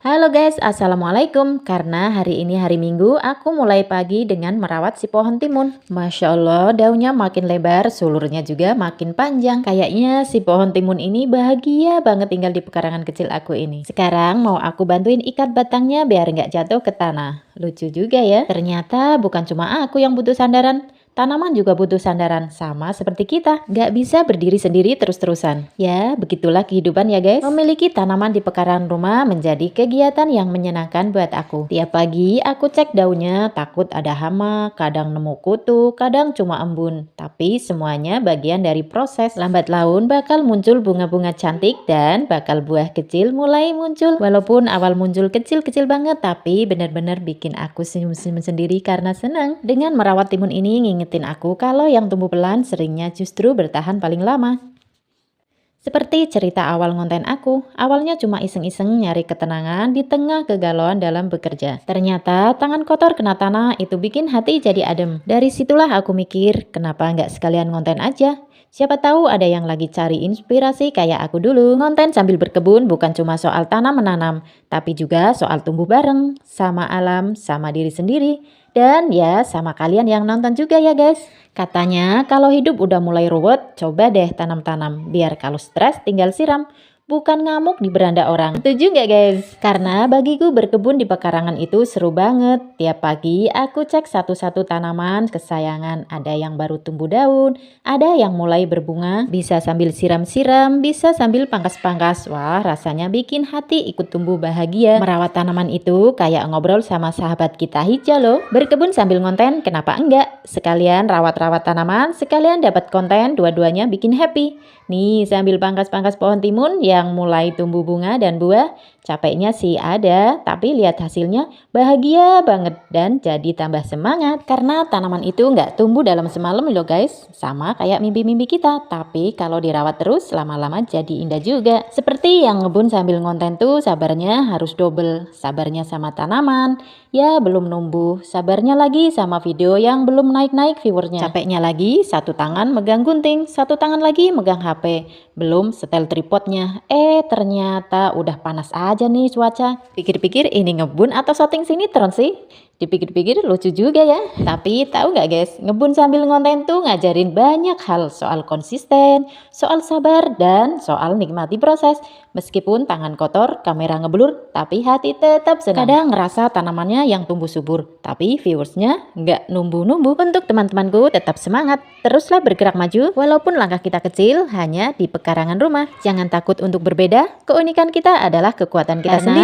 Halo guys, assalamualaikum. Karena hari ini hari Minggu, aku mulai pagi dengan merawat si pohon timun. Masya Allah, daunnya makin lebar, sulurnya juga makin panjang. Kayaknya si pohon timun ini bahagia banget tinggal di pekarangan kecil aku ini. Sekarang mau aku bantuin ikat batangnya biar nggak jatuh ke tanah. Lucu juga ya. Ternyata bukan cuma aku yang butuh sandaran. Tanaman juga butuh sandaran, sama seperti kita. Nggak bisa berdiri sendiri terus-terusan. Ya, begitulah kehidupan ya guys. Memiliki tanaman di pekarangan rumah menjadi kegiatan yang menyenangkan buat aku. Tiap pagi aku cek daunnya, takut ada hama, kadang nemu kutu, kadang cuma embun. Tapi semuanya bagian dari proses. Lambat laun bakal muncul bunga-bunga cantik dan bakal buah kecil mulai muncul. Walaupun awal muncul kecil-kecil banget, tapi benar-benar bikin aku senyum-senyum sendiri karena senang. Dengan merawat timun ini ngingetin aku kalau yang tumbuh pelan seringnya justru bertahan paling lama. Seperti cerita awal konten aku, awalnya cuma iseng-iseng nyari ketenangan di tengah kegalauan dalam bekerja. Ternyata tangan kotor kena tanah itu bikin hati jadi adem. Dari situlah aku mikir, kenapa nggak sekalian konten aja? Siapa tahu ada yang lagi cari inspirasi kayak aku dulu. Konten sambil berkebun bukan cuma soal tanam menanam, tapi juga soal tumbuh bareng, sama alam, sama diri sendiri. Dan ya sama kalian yang nonton juga ya guys. Katanya kalau hidup udah mulai ruwet, coba deh tanam-tanam. Biar kalau stres tinggal siram. Bukan ngamuk di beranda orang. Setuju nggak guys? Karena bagiku berkebun di pekarangan itu seru banget. Tiap pagi aku cek satu-satu tanaman kesayangan. Ada yang baru tumbuh daun, ada yang mulai berbunga. Bisa sambil siram-siram, bisa sambil pangkas-pangkas. Wah, rasanya bikin hati ikut tumbuh bahagia. Merawat tanaman itu kayak ngobrol sama sahabat kita hijau loh. Berkebun sambil ngonten, kenapa enggak? Sekalian rawat-rawat tanaman, sekalian dapat konten, dua-duanya bikin happy. Nih, sambil pangkas-pangkas pohon timun yang mulai tumbuh bunga dan buah, capeknya sih ada, tapi lihat hasilnya bahagia banget dan jadi tambah semangat. Karena tanaman itu nggak tumbuh dalam semalam loh guys, sama kayak mimpi-mimpi kita, tapi kalau dirawat terus lama-lama jadi indah juga. Seperti yang ngebun sambil ngonten tuh sabarnya harus double, sabarnya sama tanaman, ya belum numbuh, sabarnya lagi sama video yang belum naik-naik viewernya. Capeknya lagi, satu tangan megang gunting, satu tangan lagi megang HP, belum setel tripodnya. Ternyata udah panas aja nih cuaca. Pikir-pikir ini ngebun atau syuting sinetron sih? Dipikir-pikir lucu juga ya. Tapi tahu nggak guys, ngebun sambil ngonten tuh ngajarin banyak hal soal konsisten, soal sabar, dan soal nikmati proses. Meskipun tangan kotor, kamera ngeblur, tapi hati tetap senang. Kadang ngerasa tanamannya yang tumbuh subur, tapi viewersnya nggak numbuh-numbuh. Untuk teman-temanku tetap semangat, teruslah bergerak maju, walaupun langkah kita kecil hanya di pekarangan rumah. Jangan takut untuk berbeda, keunikan kita adalah kekuatan kita sendiri.